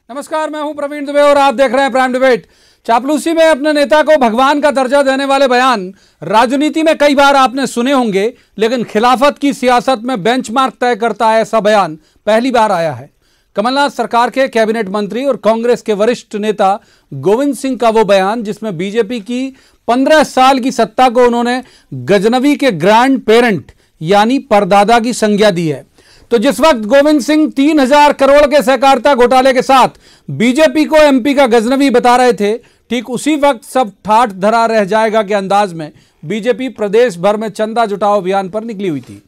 नमस्कार, मैं हूं प्रवीण दुबे और आप देख रहे हैं प्राइम डिबेट। चापलूसी में अपने नेता को भगवान का दर्जा देने वाले बयान राजनीति में कई बार आपने सुने होंगे, लेकिन खिलाफत की सियासत में बेंचमार्क तय करता है ऐसा बयान पहली बार आया है। कमलनाथ सरकार के कैबिनेट मंत्री और कांग्रेस के वरिष्ठ नेता गोविंद सिंह का वो बयान जिसमें बीजेपी की 15 साल की सत्ता को उन्होंने गजनवी के ग्रैंड पेरेंट यानी परदादा की संज्ञा दी है। तो जिस वक्त गोविंद सिंह 3000 करोड़ के सहकारिता घोटाले के साथ बीजेपी को एमपी का गजनवी बता रहे थे, ठीक उसी वक्त सब ठाठ धरा रह जाएगा के अंदाज में बीजेपी प्रदेश भर में चंदा जुटाओ अभियान पर निकली हुई थी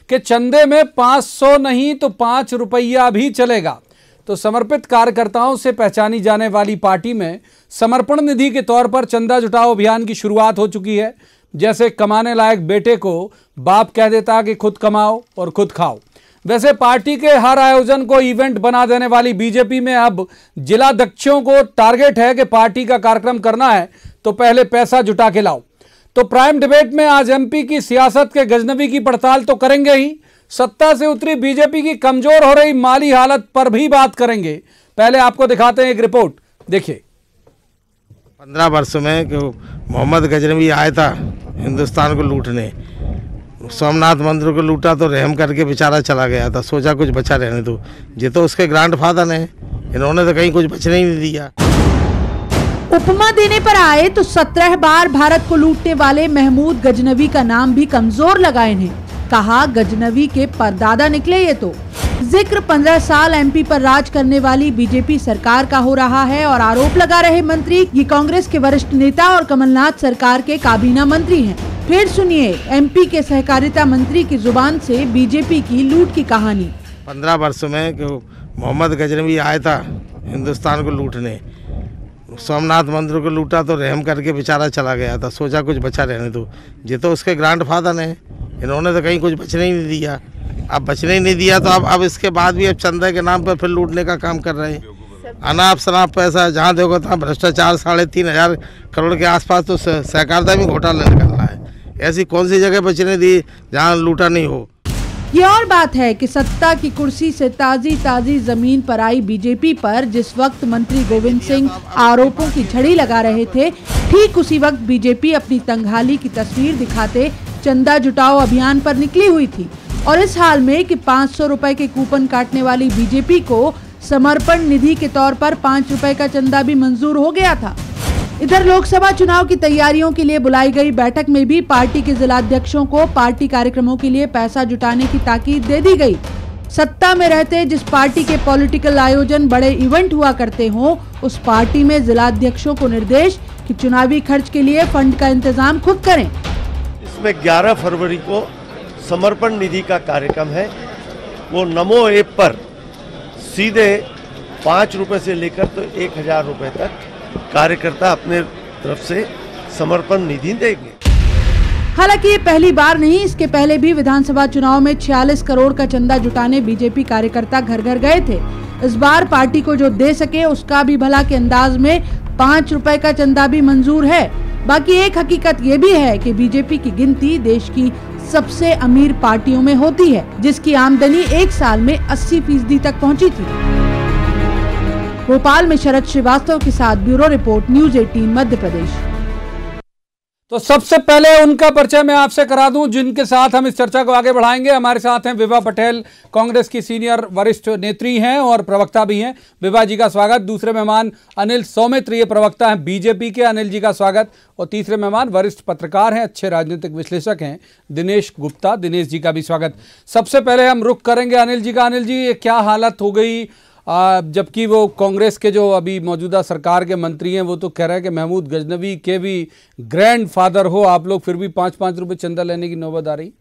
कि चंदे में 500 नहीं तो 5 रुपया भी चलेगा। तो समर्पित कार्यकर्ताओं से पहचानी जाने वाली पार्टी में समर्पण निधि के तौर पर चंदा जुटाओ अभियान की शुरुआत हो चुकी है। जैसे कमाने लायक बेटे को बाप कह देता कि खुद कमाओ और खुद खाओ, वैसे पार्टी के हर आयोजन को इवेंट बना देने वाली बीजेपी में अब जिलाध्यक्षों को टारगेट है कि पार्टी का कार्यक्रम करना है तो पहले पैसा जुटा के लाओ। तो प्राइम डिबेट में आज एमपी की सियासत के गजनवी की पड़ताल तो करेंगे ही, सत्ता से उतरी बीजेपी की कमजोर हो रही माली हालत पर भी बात करेंगे। पहले आपको दिखाते हैं एक रिपोर्ट, देखिए। 15 वर्ष में मोहम्मद गजनवी आया था हिंदुस्तान को लूटने, सोमनाथ मंदिर को लूटा तो रहम करके बेचारा चला गया था, सोचा कुछ बचा रहने दो। ये तो उसके ग्रैंडफादर ने, इन्होंने तो कहीं कुछ बचने ही नहीं दिया। उपमा देने पर आए तो 17 बार भारत को लूटने वाले महमूद गजनवी का नाम भी कमजोर लगा इन्हें। कहा गजनवी के परदादा निकले ये तो। जिक्र 15 साल एमपी पर राज करने वाली बीजेपी सरकार का हो रहा है और आरोप लगा रहे मंत्री ये कांग्रेस के वरिष्ठ नेता और कमलनाथ सरकार के काबीना मंत्री हैं। फिर सुनिए एमपी के सहकारिता मंत्री की जुबान से बीजेपी की लूट की कहानी। 15 वर्ष में मोहम्मद गजनवी आया था हिंदुस्तान को लूटने, सोमनाथ मंदिर को लूटा तो रहम करके बेचारा चला गया था, सोचा कुछ बचा रहने दो। ये तो उसके ग्रैंडफादर ने, इन्होंने तो कहीं कुछ बचने ही नहीं दिया। अब बचने ही नहीं दिया तो अब इसके बाद भी अब चंदा के नाम पर फिर लूटने का काम कर रहे हैं। अनाप शनाप पैसा जहाँ देखो तहाँ भ्रष्टाचार, 3500 करोड़ के आसपास तो सहकारिता में घोटाला निकल रहा है। ऐसी कौन सी जगह बचने दी जहाँ लूटा नहीं हो। ये और बात है कि सत्ता की कुर्सी से ताजी जमीन पर आई बीजेपी पर जिस वक्त मंत्री गोविंद सिंह आरोपों की झड़ी लगा रहे थे, ठीक उसी वक्त बीजेपी अपनी तंगहाली की तस्वीर दिखाते चंदा जुटाओ अभियान पर निकली हुई थी। और इस हाल में कि 500 रुपए के कूपन काटने वाली बीजेपी को समर्पण निधि के तौर पर 5 रुपए का चंदा भी मंजूर हो गया था। इधर लोकसभा चुनाव की तैयारियों के लिए बुलाई गई बैठक में भी पार्टी के जिलाध्यक्षों को पार्टी कार्यक्रमों के लिए पैसा जुटाने की ताकीद दे दी गई। सत्ता में रहते जिस पार्टी के पॉलिटिकल आयोजन बड़े इवेंट हुआ करते हों, उस पार्टी में जिलाध्यक्षों को निर्देश कि चुनावी खर्च के लिए फंड का इंतजाम खुद करें। इसमें 11 फरवरी को समर्पण निधि का कार्यक्रम है। वो नमो ऐप पर सीधे 5 रुपए से लेकर तो 1000 रुपए तक कार्यकर्ता अपने तरफ से समर्पण निधि देंगे। हालांकि ये पहली बार नहीं, इसके पहले भी विधानसभा चुनाव में 46 करोड़ का चंदा जुटाने बीजेपी कार्यकर्ता घर घर गए थे। इस बार पार्टी को जो दे सके उसका भी भला के अंदाज में 5 रुपए का चंदा भी मंजूर है। बाकी एक हकीकत ये भी है कि बीजेपी की गिनती देश की सबसे अमीर पार्टियों में होती है, जिसकी आमदनी एक साल में 80% तक पहुंची थी। भोपाल में शरद श्रीवास्तव के साथ bureau report, news 18 Madhya Pradesh. तो सबसे पहले उनका परिचय मैं आपसे करा दूं जिनके साथ हम इस चर्चा को आगे बढ़ाएंगे। हमारे साथ हैं विभा पटेल, कांग्रेस की सीनियर वरिष्ठ नेत्री हैं और प्रवक्ता भी हैं। विभा जी का स्वागत। दूसरे मेहमान अनिल सौमित्र, ये प्रवक्ता हैं बीजेपी के, अनिल जी का स्वागत। और तीसरे मेहमान वरिष्ठ पत्रकार हैं, अच्छे राजनीतिक विश्लेषक हैं, दिनेश गुप्ता, दिनेश जी का भी स्वागत। सबसे पहले हम रुख करेंगे अनिल जी का। अनिल जी, ये क्या हालत हो गई जबकि वो कांग्रेस के जो अभी मौजूदा सरकार के मंत्री हैं वो तो कह रहे हैं कि महमूद गजनवी के भी ग्रैंडफादर हो आप लोग, फिर भी 5-5 रुपए चंदा लेने की नौबत आ रही।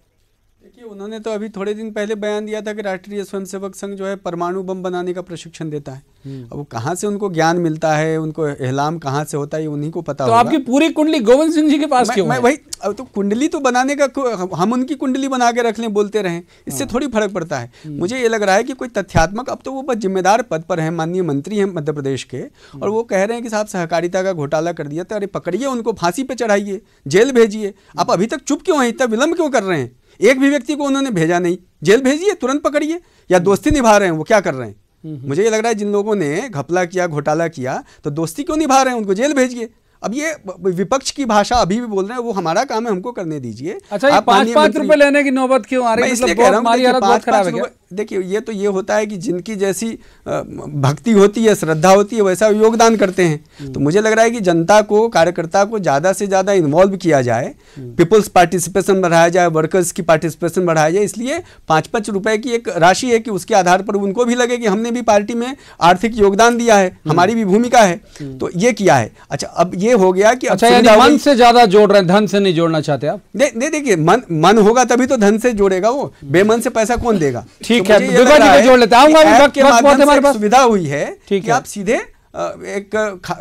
देखिए, उन्होंने तो अभी थोड़े दिन पहले बयान दिया था कि राष्ट्रीय स्वयंसेवक संघ जो है परमाणु बम बनाने का प्रशिक्षण देता है। अब वो कहाँ से उनको ज्ञान मिलता है, उनको इल्हाम कहाँ से होता है, उन्हीं को पता होगा। तो आपकी पूरी कुंडली गोविंद सिंह जी के पास क्यों है? वही तो कुंडली तो बनाने का, हम उनकी कुंडली बना के रख लें, बोलते रहें, इससे थोड़ी फर्क पड़ता है। मुझे ये लग रहा है कि कोई तथ्यात्मक, अब तो वो बस जिम्मेदार पद पर है, माननीय मंत्री हैं मध्य प्रदेश के, और वो कह रहे हैं कि साहब सहकारिता का घोटाला कर दिया था, अरे पकड़िए उनको, फांसी पे चढ़ाइए, जेल भेजिए। आप अभी तक चुप क्यों हैं, इतना विलंब क्यों कर रहे हैं? एक भी व्यक्ति को उन्होंने भेजा नहीं, जेल भेजिए, तुरंत पकड़िए। या दोस्ती निभा रहे हैं, वो क्या कर रहे हैं? मुझे ये लग रहा है जिन लोगों ने घपला किया, घोटाला किया, तो दोस्ती क्यों निभा रहे हैं, उनको जेल भेजिए। अब ये विपक्ष की भाषा अभी भी बोल रहे हैं, वो हमारा काम है, हमको करने दीजिए। अच्छा, ये 5-5 रुपए लेने की नौबत क्यों आ रही है? इसलिए कह रहा हूं, 5-5 देखिए, ये तो ये होता है कि जिनकी जैसी भक्ति होती है, श्रद्धा होती है, वैसा योगदान करते हैं। तो मुझे लग रहा है कि जनता को, कार्यकर्ता को ज़्यादा से ज़्यादा इन्वॉल्व किया जाए, पीपल्स पार्टिसिपेशन बढ़ाया जाए, वर्कर्स की पार्टिसिपेशन बढ़ाया जाए। इसलिए 5-5 रुपए की एक राशि है कि उसके आधार पर उनको भी लगे कि हमने भी पार्टी में आर्थिक योगदान दिया है, हमारी भी भूमिका है, तो ये किया है। अच्छा, अब ये हो गया कि अच्छा, मन से ज्यादा जोड़ रहे हैं, धन से नहीं जोड़ना चाहते आप? नहीं, देखिए, मन होगा तभी तो धन से जोड़ेगा, वो बेमन से पैसा कौन देगा? ठीक है, विभा जी को जोड़ लेते हैं। सुविधा हुई है कि आप सीधे एक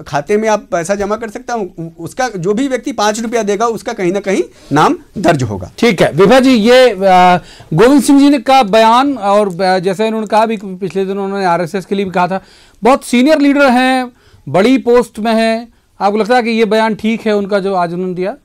खाते में आप पैसा जमा कर सकता हूं, उसका जो भी व्यक्ति 5 रुपया देगा उसका कहीं ना कहीं नाम दर्ज होगा। ठीक है विभा जी, ये गोविंद सिंह जी ने का बयान, और जैसे उन्होंने कहा भी पिछले दिनों उन्होंने आरएसएस के लिए भी कहा था, बहुत सीनियर लीडर हैं, बड़ी पोस्ट में हैं, आपको लगता है कि ये बयान ठीक है उनका जो आज उन्होंने दिया?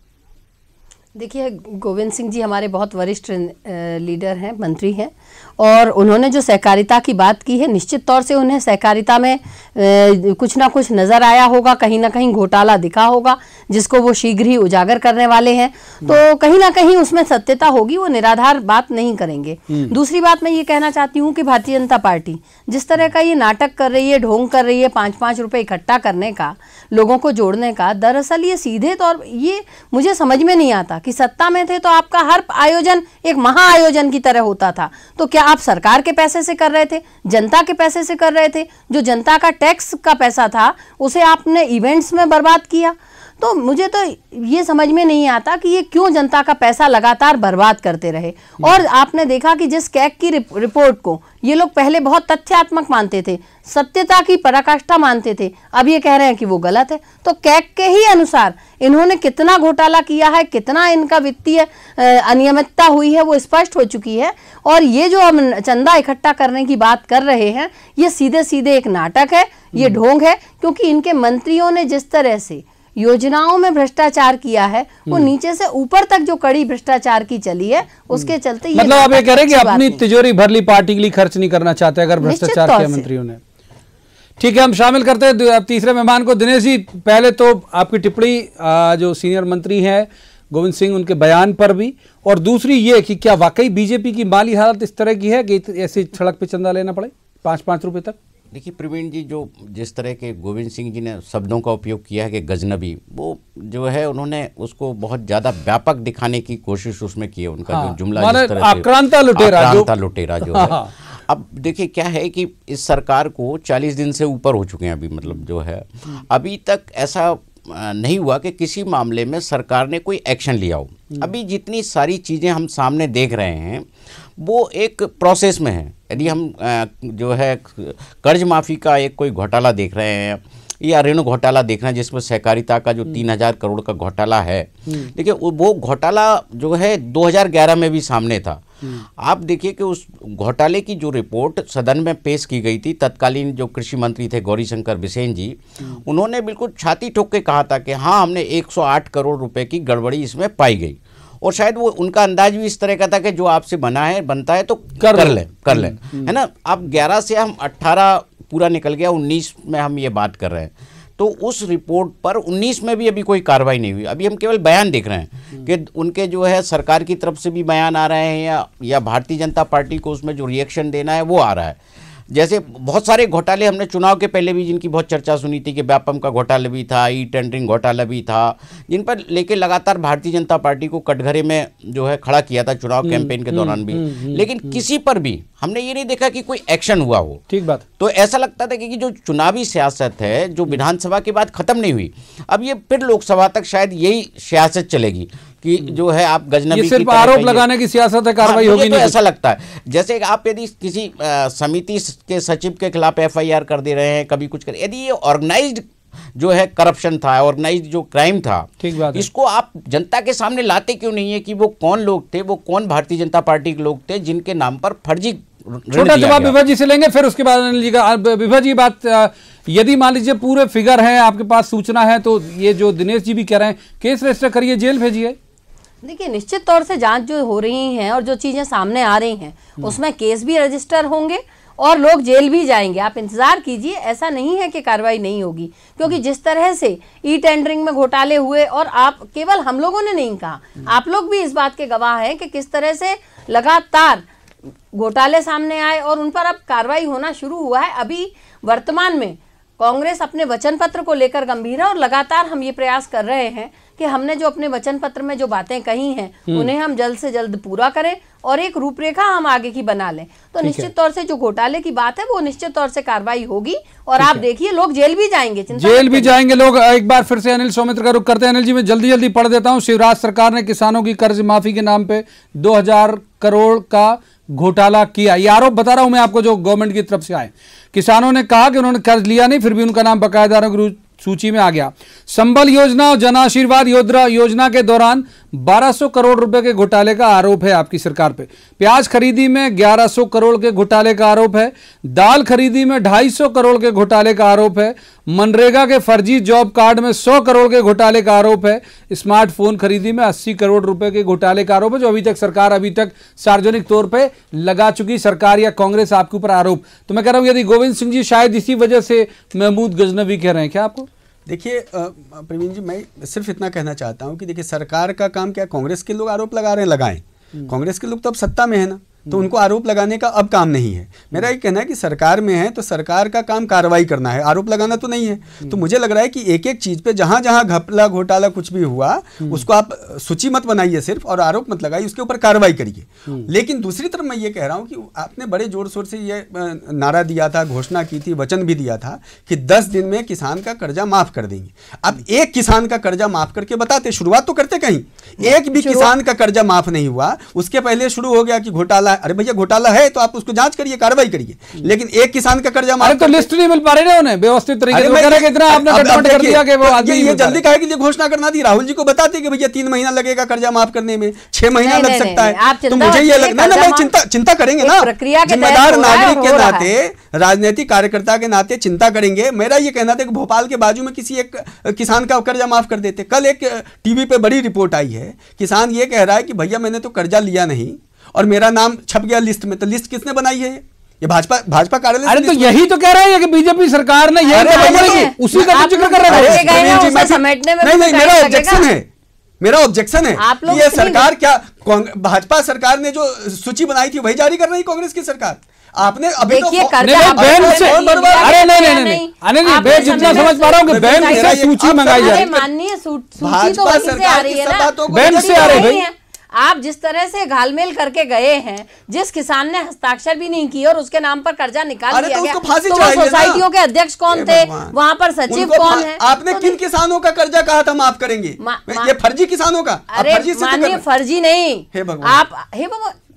देखिए, गोविंद सिंह जी हमारे बहुत वरिष्ठ लीडर हैं, मंत्री हैं, और उन्होंने जो सहकारिता की बात की है, निश्चित तौर से उन्हें सहकारिता में कुछ ना कुछ नज़र आया होगा, कहीं ना कहीं घोटाला दिखा होगा, जिसको वो शीघ्र ही उजागर करने वाले हैं। तो कहीं ना कहीं उसमें सत्यता होगी, वो निराधार बात नहीं करेंगे। दूसरी बात मैं ये कहना चाहती हूँ कि भारतीय जनता पार्टी जिस तरह का ये नाटक कर रही है, ढोंग कर रही है 5-5 रुपये इकट्ठा करने का, लोगों को जोड़ने का, दरअसल ये सीधे तौर, ये मुझे समझ में नहीं आता कि सत्ता में थे तो आपका हर आयोजन एक महाआयोजन की तरह होता था, तो क्या आप सरकार के पैसे से कर रहे थे, जनता के पैसे से कर रहे थे? जो जनता का टैक्स का पैसा था उसे आपने इवेंट्स में बर्बाद किया। तो मुझे तो ये समझ में नहीं आता कि ये क्यों जनता का पैसा लगातार बर्बाद करते रहे। और आपने देखा कि जिस कैग की रिपोर्ट को ये लोग पहले बहुत तथ्यात्मक मानते थे, सत्यता की पराकाष्ठा मानते थे, अब ये कह रहे हैं कि वो गलत है। तो कैग के ही अनुसार इन्होंने कितना घोटाला किया है, कितना इनका वित्तीय अनियमितता हुई है, वो स्पष्ट हो चुकी है। और ये जो हम चंदा इकट्ठा करने की बात कर रहे हैं, ये सीधे सीधे एक नाटक है, ये ढोंग है, क्योंकि इनके मंत्रियों ने जिस तरह से योजनाओं में भ्रष्टाचार किया है, वो नीचे से ऊपर तक जो कड़ी भ्रष्टाचार की चली है, उसके चलते मतलब आप ये कह रहे हैं कि अपनी तिजोरी भर ली पार्टी के लिए खर्च नहीं करना चाहते अगर भ्रष्टाचार किया मंत्रियों ने। ठीक है, हम शामिल करते हैं अब तीसरे मेहमान को। दिनेश जी, पहले तो आपकी टिप्पणी जो सीनियर मंत्री हैं गोविंद सिंह, उनके बयान पर भी, और दूसरी ये कि क्या वाकई बीजेपी की माली हालत इस तरह की है कि ऐसी सड़क पे चंदा लेना पड़े 5-5 रुपए तक? देखिए प्रवीण जी, जो जिस तरह के गोविंद सिंह जी ने शब्दों का उपयोग किया है कि गजनबी, वो जो है उन्होंने उसको बहुत ज़्यादा व्यापक दिखाने की कोशिश उसमें की है। उनका जो जुमला जिस तरह से आक्रांता लुटेरा जो है। अब देखिए क्या है कि इस सरकार को 40 दिन से ऊपर हो चुके हैं अभी, मतलब जो है अभी तक ऐसा नहीं हुआ कि किसी मामले में सरकार ने कोई एक्शन लिया हो। अभी जितनी सारी चीज़ें हम सामने देख रहे हैं वो एक प्रोसेस में है। यदि हम जो है कर्ज माफ़ी का एक कोई घोटाला देख रहे हैं या ऋण घोटाला देख रहे हैं जिसमें सहकारिता का जो 3000 करोड़ का घोटाला है, देखिए वो घोटाला जो है 2011 में भी सामने था। आप देखिए कि उस घोटाले की जो रिपोर्ट सदन में पेश की गई थी, तत्कालीन जो कृषि मंत्री थे गौरीशंकर बिसेन जी, उन्होंने बिल्कुल छाती ठोक के कहा था कि हाँ, हमने 108 करोड़ रुपए की गड़बड़ी इसमें पाई गई। और शायद वो उनका अंदाज भी इस तरह का था कि जो आपसे बनता है तो कर लें, है ना। अब 11 से हम 18 पूरा निकल गया, 19 में हम ये बात कर रहे हैं। तो उस रिपोर्ट पर 19 में भी अभी कोई कार्रवाई नहीं हुई। अभी हम केवल बयान देख रहे हैं कि उनके जो है सरकार की तरफ से भी बयान आ रहे हैं या भारतीय जनता पार्टी को उसमें जो रिएक्शन देना है वो आ रहा है। जैसे बहुत सारे घोटाले हमने चुनाव के पहले भी जिनकी बहुत चर्चा सुनी थी कि व्यापम का घोटाला भी था, ई टेंडरिंग घोटाला भी था, जिन पर लेके लगातार भारतीय जनता पार्टी को कटघरे में जो है खड़ा किया था चुनाव कैंपेन के दौरान भी। लेकिन किसी पर भी हमने ये नहीं देखा कि कोई एक्शन हुआ हो। ठीक बात। तो ऐसा लगता था कि जो चुनावी सियासत है जो विधानसभा के बाद खत्म नहीं हुई, अब ये फिर लोकसभा तक शायद यही सियासत चलेगी कि जो है आप गजनबी ये सिर्फ आरोप लगाने की सियासत है, कार्रवाई होगी नहीं। ऐसा लगता है जैसे आप यदि किसी समिति के सचिव के खिलाफ FIR कर दे रहे हैं, कभी कुछ कर, यदि ये ऑर्गेनाइज्ड जो है करप्शन था, ऑर्गेनाइज्ड जो क्राइम था, ठीक बात है, इसको आप जनता के सामने लाते क्यों नहीं है कि वो कौन लोग थे, वो कौन भारतीय जनता पार्टी के लोग थे जिनके नाम पर फर्जी। छोटा जवाब विभा जी से लेंगे, फिर उसके बाद अनिल जी का। विभा जी, बात यदि मान लीजिए पूरे फिगर हैं, आपके पास सूचना है, तो ये जो दिनेश जी भी कह रहे हैं केस रजिस्टर करिए, जेल भेजिए। देखिए, निश्चित तौर से जांच जो हो रही है और जो चीज़ें सामने आ रही हैं उसमें केस भी रजिस्टर होंगे और लोग जेल भी जाएंगे। आप इंतजार कीजिए, ऐसा नहीं है कि कार्रवाई नहीं होगी, क्योंकि जिस तरह से ई टेंडरिंग में घोटाले हुए, और आप केवल हम लोगों ने नहीं कहा, आप लोग भी इस बात के गवाह हैं कि किस तरह से लगातार घोटाले सामने आए और उन पर अब कार्रवाई होना शुरू हुआ है। अभी वर्तमान में कांग्रेस अपने वचन पत्र को लेकर गंभीर है और लगातार हम ये प्रयास कर रहे हैं कि हमने जो अपने वचन पत्र में जो बातें कही हैं उन्हें हम जल्द से जल्द पूरा करें और एक रूपरेखा हम आगे की बना लें। तो निश्चित तौर से जो घोटाले की बात है वो निश्चित तौर से कार्रवाई होगी और आप देखिए लोग जेल भी जाएंगे, जेल भी जाएंगे लोग। एक बार फिर से अनिल सौमित्र का रुख करते हैं। अनिल जी, मैं जल्दी पढ़ देता हूं। शिवराज सरकार ने किसानों की कर्ज माफी के नाम पे 2000 करोड़ का घोटाला किया। ये आरोप बता रहा हूं मैं आपको जो गवर्नमेंट की तरफ से आए। किसानों ने कहा कि उन्होंने कर्ज लिया नहीं, फिर भी उनका नाम बकायेदारों की सूची में आ गया। संबल योजना और जन आशीर्वाद योजना के दौरान 1200 करोड़ रुपए के घोटाले का आरोप है आपकी सरकार पे। प्याज खरीदी में 1100 करोड़ के घोटाले का आरोप है। दाल खरीदी में 250 करोड़ के घोटाले का आरोप है। मनरेगा के फर्जी जॉब कार्ड में 100 करोड़ के घोटाले का आरोप है। स्मार्टफोन खरीदी में 80 करोड़ रुपए के घोटाले का आरोप है, जो अभी तक सार्वजनिक तौर पर लगा चुकी सरकार या कांग्रेस आपके ऊपर आरोप। तो मैं कह रहा हूं यदि गोविंद सिंह जी शायद इसी वजह से महमूद गजनवी कह रहे हैं क्या आपको? देखिए प्रवीण जी, मैं सिर्फ इतना कहना चाहता हूं कि देखिए सरकार का काम क्या, कांग्रेस के लोग आरोप लगा रहे हैं, लगाएं। कांग्रेस के लोग तो अब सत्ता में है ना, तो उनको आरोप लगाने का अब काम नहीं है। मेरा ये कहना है कि सरकार में है तो सरकार का काम कार्रवाई करना है, आरोप लगाना तो नहीं है। तो मुझे लग रहा है कि एक एक चीज पे जहां जहां घपला घोटाला कुछ भी हुआ उसको आप सूची मत बनाइए सिर्फ और आरोप मत लगाइए, उसके ऊपर कार्रवाई करिए। लेकिन दूसरी तरफ मैं ये कह रहा हूं कि आपने बड़े जोर शोर से ये नारा दिया था, घोषणा की थी, वचन भी दिया था कि 10 दिन में किसान का कर्जा माफ कर देंगे। अब एक किसान का कर्जा माफ करके बताते, शुरुआत तो करते कहीं। एक भी किसान का कर्जा माफ नहीं हुआ, उसके पहले शुरू हो गया कि घोटाला। अरे भैया घोटाला है तो आप उसको जांच करिए, कार्रवाई करिए, लेकिन एक किसान का कर्जा माफ। तो लिस्ट नहीं मिल पा रही ना उन्हें व्यवस्थित तरीके से, इतना आपने गड़बड़ कर दिया कि वो आदमी ये जल्दी कहा कि घोषणा करना थी। राहुल जी को बताते कि भैया 3 महीना लगेगा कर्जा माफ करने में, 6 महीना लग सकता है। तो मुझे ये लगना ना, मैं चिंता करेंगे ना, जिम्मेदार नागरिक के नाते, राजनीतिक कार्यकर्ता के नाते चिंता करेंगे। मेरा ये कहना था कि भोपाल के बाजू में किसी एक किसान का कर्जा माफ कर देते। कल एक टीवी पे बड़ी रिपोर्ट आई है, किसान ये कह रहा है कि भैया मैंने तो कर्जा लिया नहीं और मेरा नाम छप गया लिस्ट में। तो लिस्ट किसने बनाई है? ये भाजपा कार्यालय। अरे तो यही तो कह रहे हैं कि बीजेपी सरकार ने उसी का जिक्र कर रहे हैं। मेरा ऑब्जेक्शन है ये सरकार क्या, भाजपा सरकार ने जो सूची बनाई थी वही जारी कर रही कांग्रेस की सरकार। आपने अभी तो बैंक से, अरे नहीं मैं जितना समझ पा रहा हूँ कि बैंक से सूची मंगाई जा रही है। माननीय सूची तो वहीं से आ रही है ना, बैंक से आ रही है। आप जिस तरह से घालमेल करके गए हैं, जिस किसान ने हस्ताक्षर भी नहीं किए और उसके नाम पर कर्जा निकाल लिया गया, तो वो सोसाइटियों के अध्यक्ष कौन थे, वहां पर सचिव कौन है? आपने किन किसानों का कर्जा कहा था माफ करेंगे? ये फर्जी किसानों का। अरे माननीय फर्जी नहीं,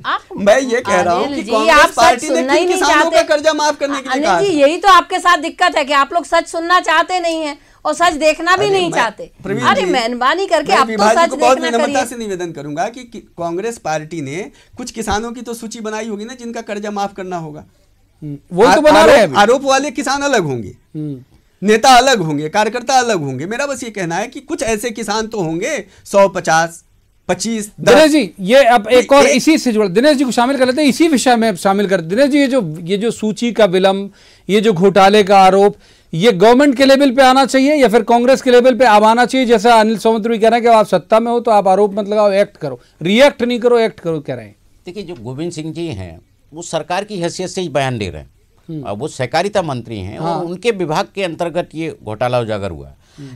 आप मैं ये कह रहा हूँ कि कांग्रेस पार्टी ने किन किसानों का कर्जा माफ करने के लिए कहा? यही तो आपके साथ दिक्कत है कि आप लोग सच सुनना चाहते नहीं है और सच देखना भी नहीं चाहते। अरे मेहरबानी करके आप तो सच देखना करिए। से निवेदन करूंगा कि कांग्रेस पार्टी ने कुछ किसानों की तो सूची बनाई होगी ना जिनका कर्जा माफ करना होगा। वो तो बना रहे हैं। आरोप वाले किसान अलग होंगे, नेता अलग होंगे, कार्यकर्ता अलग होंगे। मेरा बस ये कहना है कि कुछ ऐसे किसान तो होंगे 100, 50, 25। दिनेश जी, ये अब एक और इसी से जुड़ा, दिनेश जी को शामिल कर लेते हैं, इसी विषय में शामिल कर। दिनेश जी, ये जो सूची का विलंब, ये जो घोटाले का आरोप, ये गवर्नमेंट के लेवल पे आना चाहिए या फिर कांग्रेस के लेवल पे अब आना चाहिए? जैसा अनिल सौमित्र भी कह रहे हैं कि आप सत्ता में हो तो आप आरोप मत लगाओ, एक्ट करो, रिएक्ट नहीं करो, एक्ट करो, कह रहे हैं। देखिए, जो गोविंद सिंह जी हैं वो सरकार की हैसियत से ही बयान दे रहे हैं। वो सहकारिता मंत्री हैं और उनके विभाग के अंतर्गत ये घोटाला उजागर हुआ।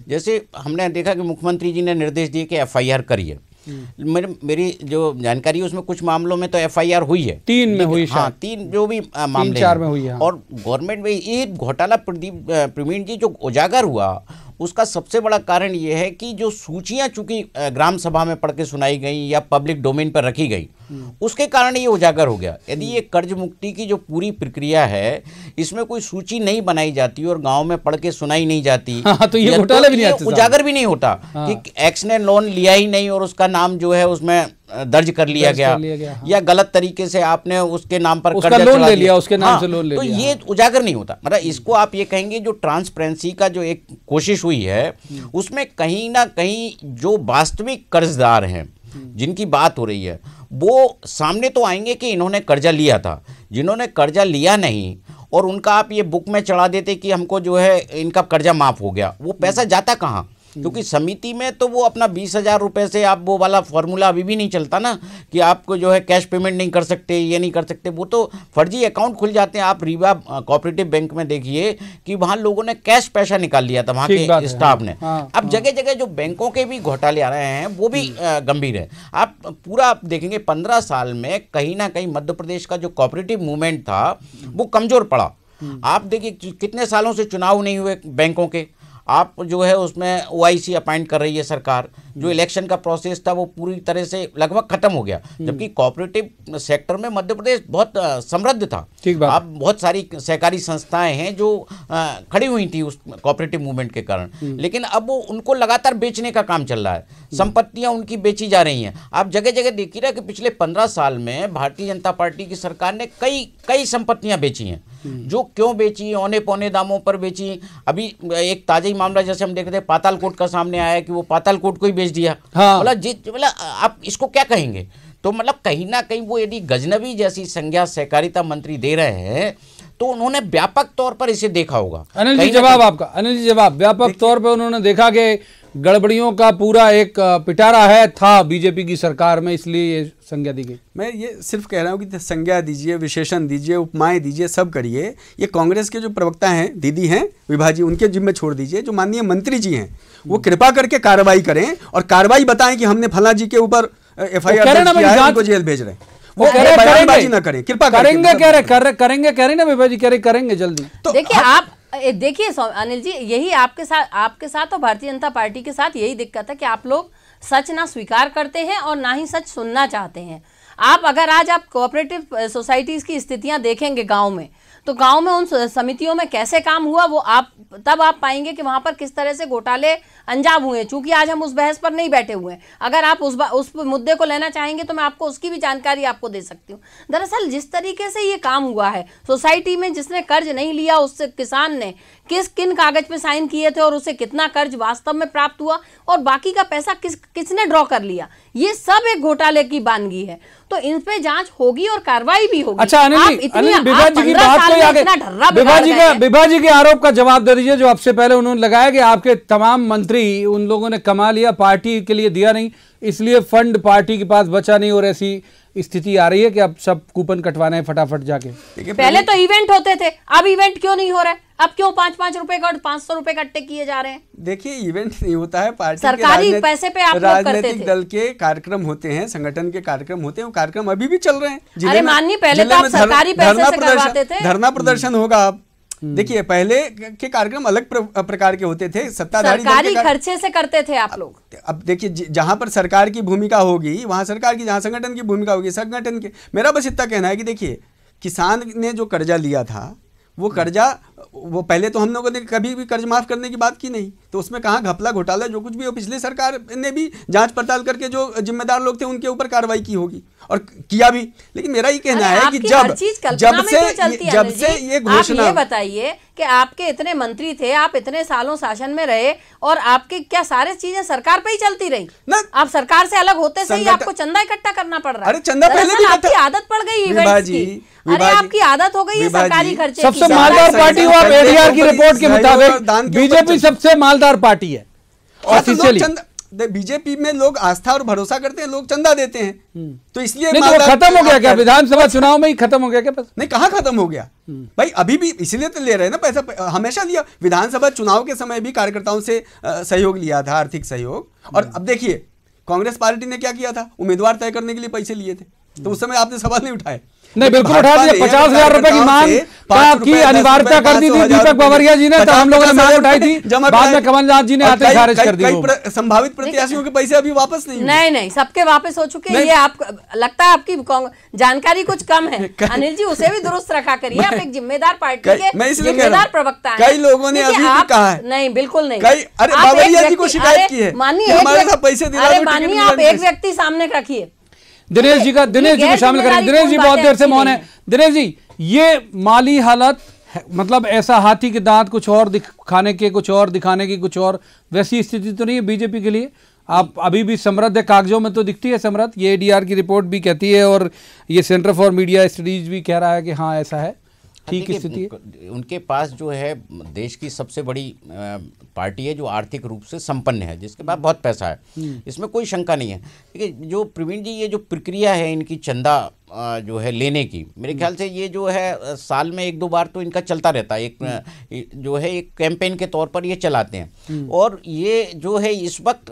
जैसे हमने देखा कि मुख्यमंत्री जी ने निर्देश दिए कि FIR करिए। मेरी जो जानकारी है उसमें कुछ मामलों में तो FIR हुई है, 3 में हुई, हाँ 3 जो भी मामले 4 में हुई है। और गवर्नमेंट में ये घोटाला प्रवीण जी जो उजागर हुआ उसका सबसे बड़ा कारण ये है कि जो सूचियां चूंकि ग्राम सभा में पढ़ के सुनाई गई या पब्लिक डोमेन पर रखी गई, उसके कारण ये उजागर हो गया। यदि ये कर्ज मुक्ति की जो पूरी प्रक्रिया है इसमें कोई सूची नहीं बनाई जाती और गांव में पढ़ के सुनाई नहीं जाती, तो ये घोटाला भी नहीं आता, उजागर भी नहीं होता कि एक्स ने लोन लिया ही नहीं और उसका नाम जो है उसमें दर्ज कर लिया गया या गलत तरीके से आपने उसके नाम पर कर्जा लोन ले लिया, उसके नाम से लोन ले लिया, तो ये उजागर नहीं होता। मतलब इसको आप ये कहेंगे जो ट्रांसपेरेंसी का जो एक कोशिश हुई है उसमें कहीं ना कहीं जो वास्तविक कर्जदार हैं जिनकी बात हो रही है वो सामने तो आएंगे कि इन्होंने कर्जा लिया था। जिन्होंने कर्जा लिया नहीं और उनका आप ये बुक में चढ़ा देते कि हमको जो है इनका कर्जा माफ़ हो गया, वो पैसा जाता कहाँ? क्योंकि समिति में तो वो अपना 20,000 रुपये से आप वो वाला फॉर्मूला अभी भी नहीं चलता ना कि आपको जो है कैश पेमेंट नहीं कर सकते, ये नहीं कर सकते, वो तो फर्जी अकाउंट खुल जाते हैं। आप रीवा कोऑपरेटिव बैंक में देखिए कि वहाँ लोगों ने कैश पैसा निकाल लिया था वहाँ के स्टाफ ने। अब जगह जगह जो बैंकों के भी घोटाले आ रहे हैं वो भी गंभीर है। आप पूरा देखेंगे 15 साल में कहीं ना कहीं मध्य प्रदेश का जो कोऑपरेटिव मूवमेंट था वो कमज़ोर पड़ा। आप देखिए कितने सालों से चुनाव नहीं हुए बैंकों के, आप जो है उसमें OIC अपॉइंट कर रही है सरकार, जो इलेक्शन का प्रोसेस था वो पूरी तरह से लगभग खत्म हो गया, जबकि कोऑपरेटिव सेक्टर में मध्य प्रदेश बहुत समृद्ध था। आप बहुत सारी सहकारी संस्थाएं हैं जो खड़ी हुई थी उस कोऑपरेटिव मूवमेंट के कारण, लेकिन अब वो उनको लगातार बेचने का काम चल रहा है, संपत्तियां उनकी बेची जा रही हैं। आप जगह जगह देखिए ना कि पिछले 15 साल में भारतीय जनता पार्टी की सरकार ने कई संपत्तियां बेची हैं। जो क्यों बेची, औने पौने दामों पर बेची। अभी एक ताजा ही मामला जैसे हम देख रहे थे पातालकोट का सामने आया कि वो पातालकोट को ही बेच दिया। मतलब आप इसको क्या कहेंगे? तो मतलब कहीं ना कहीं वो यदि गजनवी जैसी संज्ञा सहकारिता मंत्री दे रहे हैं तो उन्होंने व्यापक तौर पर इसे देखा होगा। अनिल जी जवाब आपका। अनिल जी जवाब, व्यापक तौर पर उन्होंने देखा कि गड़बड़ियों का पूरा एक पिटारा है था बीजेपी की सरकार में, इसलिए ये संज्ञा दी गई। मैं ये सिर्फ कह रहा हूँ कि संज्ञा दीजिए, विशेषण दीजिए, उपमाएं दीजिए, सब करिए। ये कांग्रेस के जो प्रवक्ता हैं, दीदी हैं विभा जी, उनके जिम्मे छोड़ दीजिए। जो माननीय मंत्री जी हैं वो कृपा करके कार्रवाई करें और कार्रवाई बताएं कि हमने फला जी के ऊपर FIR दर्ज किया है, उनको जेल भेज रहे हैं। वो बयानबाजी ना करें, कृपा करेंगे, कह रहे ना विभा जी, करेंगे जल्दी। तो देखिए आप देखिए अनिल जी, यही आपके साथ और भारतीय जनता पार्टी के साथ यही दिक्कत है कि आप लोग सच ना स्वीकार करते हैं और ना ही सच सुनना चाहते हैं। अगर आज आप कोऑपरेटिव सोसाइटीज की स्थितियां देखेंगे गांव में, तो गांव में उन समितियों में कैसे काम हुआ वो तब आप पाएंगे कि वहां पर किस तरह से घोटाले अंजाम हुए। चूंकि आज हम उस बहस पर नहीं बैठे हुए हैं, अगर आप उस मुद्दे को लेना चाहेंगे तो मैं आपको उसकी भी जानकारी आपको दे सकती हूँ। दरअसल जिस तरीके से ये काम हुआ है, सोसाइटी में जिसने कर्ज नहीं लिया उससे किसान ने किन कागज पे साइन किए थे और उसे कितना कर्ज वास्तव में प्राप्त हुआ और बाकी का पैसा किसने ड्रॉ कर लिया, ये सब एक घोटाले की बानगी है। तो इन पे जांच होगी और कार्रवाई भी होगी। अच्छा अनिल विभा जी की बात को आगे, विभा जी के आरोप का जवाब दे दीजिए जो आपसे पहले उन्होंने लगाया कि आपके तमाम मंत्री उन लोगों ने कमा लिया, पार्टी के लिए दिया नहीं, इसलिए फंड पार्टी के पास बचा नहीं और ऐसी स्थिति आ रही है कि अब सब कूपन कटवाने हैं फटाफट जाके। पहले तो इवेंट होते थे, अब इवेंट क्यों नहीं हो रहा है? अब क्यों 5-5 रुपए का और 500 रुपए इकट्ठे किए जा रहे हैं? देखिए इवेंट नहीं होता है, पार्टी सरकारी पैसे पे आप लोग करते थे। राजनीतिक दल के कार्यक्रम होते हैं, संगठन के कार्यक्रम होते हैं, वो कार्यक्रम अभी भी चल रहे हैं। अरे माननीय, पहले तो आप सरकारी पैसे से करवाते थे। धरना प्रदर्शन होगा अब। देखिए पहले के कार्यक्रम अलग प्रकार के होते थे, सत्ताधारी सरकारी खर्चे से करते थे आप लोग। अब देखिए जहां पर सरकार की भूमिका होगी वहां सरकार की, जहां संगठन की भूमिका होगी संगठन की। मेरा बस इतना कहना है कि देखिए किसान ने जो कर्जा लिया था वो कर्जा, वो पहले तो हम लोगों ने कभी भी कर्ज माफ करने की बात की नहीं, तो उसमें कहाँ घपला घोटाला जो कुछ भी हो, पिछली सरकार ने भी जांच पड़ताल करके जो जिम्मेदार लोग थे उनके ऊपर कार्रवाई की होगी और किया भी। लेकिन मेरा ये कहना है कि जब से ये घोषणा, ये बताइए कि आपके इतने मंत्री थे, आप इतने सालों शासन में रहे और आपके क्या सारे चीजें सरकार पे ही चलती रही ना? आप सरकार से अलग होते से ही आपको चंदा इकट्ठा करना पड़ रहा है। अरे चंदा पहले भी आपकी आदत पड़ गई इवेंट्स की। अरे आपकी आदत हो गई है सरकारी खर्चे। सबसे मालदार पार्टी हो आप ADR की रिपोर्ट के मुताबिक, बीजेपी सबसे मालदार पार्टी है ऑफिशियली। बीजेपी में लोग आस्था और भरोसा करते हैं, लोग चंदा देते हैं, तो इसलिए खत्म हो गया क्या? विधानसभा चुनाव में ही खत्म हो गया क्या? नहीं, कहाँ खत्म हो गया भाई, अभी भी इसीलिए तो ले रहे हैं ना पैसा, हमेशा लिया। विधानसभा चुनाव के समय भी कार्यकर्ताओं से सहयोग लिया था, आर्थिक सहयोग। और अब देखिए कांग्रेस पार्टी ने क्या किया था, उम्मीदवार तय करने के लिए पैसे लिए थे, तो उस समय आपने सवाल नहीं उठाए। नहीं बिल्कुल उठा दिया, 50,000 रुपए की मांग की अनिवार्यता कर दी थी दीपक बावरिया जी ने, तो हम लोगों ने मांग उठाई थी, बाद में कमलनाथ जी ने आते खारिज कर दी। संभावित प्रत्याशियों के पैसे अभी वापस नहीं सबके वापस हो चुके हैं। ये आप लगता है आपकी जानकारी कुछ कम है अनिल जी, उसे भी दुरुस्त रखा करिए। आप एक जिम्मेदार पार्टी के जिम्मेदार प्रवक्ता हैं। कई लोगों ने अभी भी कहा है, नहीं बिल्कुल नहीं। अरे बावरिया जी को शिकायत की है, मानिए आप एक व्यक्ति सामने रखिए, दिनेश जी को शामिल करें। दिनेश जी बहुत देर से मौन है। दिनेश जी, ये माली हालत मतलब ऐसा हाथी के दांत कुछ और दिखाने के, कुछ और दिखाने की, कुछ और वैसी स्थिति तो नहीं है बीजेपी के लिए? आप अभी भी समृद्ध कागजों में तो दिखती है समृद्ध, ये एडीआर की रिपोर्ट भी कहती है और ये सेंटर फॉर मीडिया स्टडीज भी कह रहा है कि हाँ ऐसा है, ठीक स्थिति है। उनके पास जो है देश की सबसे बड़ी पार्टी है जो आर्थिक रूप से संपन्न है, जिसके पास बहुत पैसा है, इसमें कोई शंका नहीं है। देखिए जो प्रवीण जी, ये जो प्रक्रिया है इनकी चंदा जो है लेने की, मेरे ख्याल से ये जो है साल में 1-2 बार तो इनका चलता रहता है, एक जो है एक कैंपेन के तौर पर ये चलाते हैं। और ये जो है इस वक्त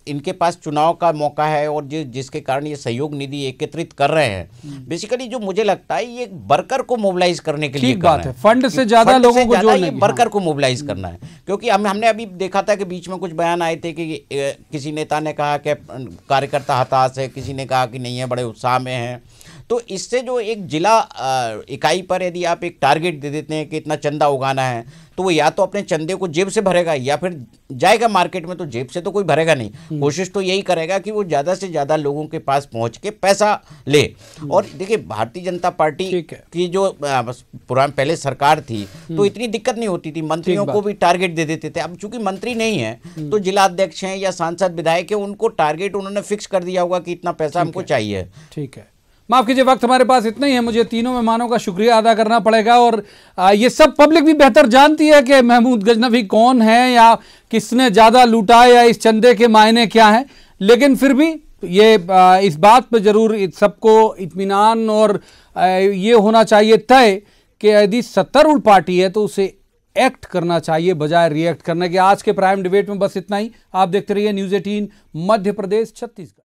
इनके पास चुनाव का मौका है और जिसके कारण ये सहयोग निधि एकत्रित कर रहे हैं। बेसिकली जो मुझे लगता है ये वर्कर को मोबिलाइज करने के लिए बात है, फंड से ज्यादा लोगों को जोड़ने, वर्कर को मोबिलाइज करना है। क्योंकि हमने अभी देखा था कि बीच में कुछ बयान आए थे कि किसी नेता ने कहा कि कार्यकर्ता हताश है, किसी ने कहा कि नहीं है, बड़े उत्साह में है। तो इससे जो एक जिला इकाई पर यदि आप एक टारगेट दे देते हैं कि इतना चंदा उगाना है, तो वो या तो अपने चंदे को जेब से भरेगा या फिर जाएगा मार्केट में, तो जेब से तो कोई भरेगा नहीं। कोशिश तो यही करेगा कि वो ज़्यादा से ज़्यादा लोगों के पास पहुंच के पैसा ले। और देखिए भारतीय जनता पार्टी की जो पहले सरकार थी तो इतनी दिक्कत नहीं होती थी, मंत्रियों को भी टारगेट दे देते थे। अब चूंकि मंत्री नहीं है तो जिला अध्यक्ष हैं या सांसद विधायक है, उनको टारगेट उन्होंने फिक्स कर दिया होगा कि इतना पैसा हमको चाहिए। ठीक है, माफ कीजिए, वक्त हमारे पास इतना ही है। मुझे तीनों मेहमानों का शुक्रिया अदा करना पड़ेगा और ये सब पब्लिक भी बेहतर जानती है कि महमूद गजनवी कौन है या किसने ज़्यादा लूटा या इस चंदे के मायने क्या हैं, लेकिन फिर भी ये इस बात पर जरूर सबको इत्मीनान और ये होना चाहिए तय कि यदि सत्तारूढ़ पार्टी है तो उसे एक्ट करना चाहिए बजाय रिएक्ट करने के। आज के प्राइम डिबेट में बस इतना ही। आप देखते रहिए न्यूज़ 18 मध्य प्रदेश छत्तीसगढ़।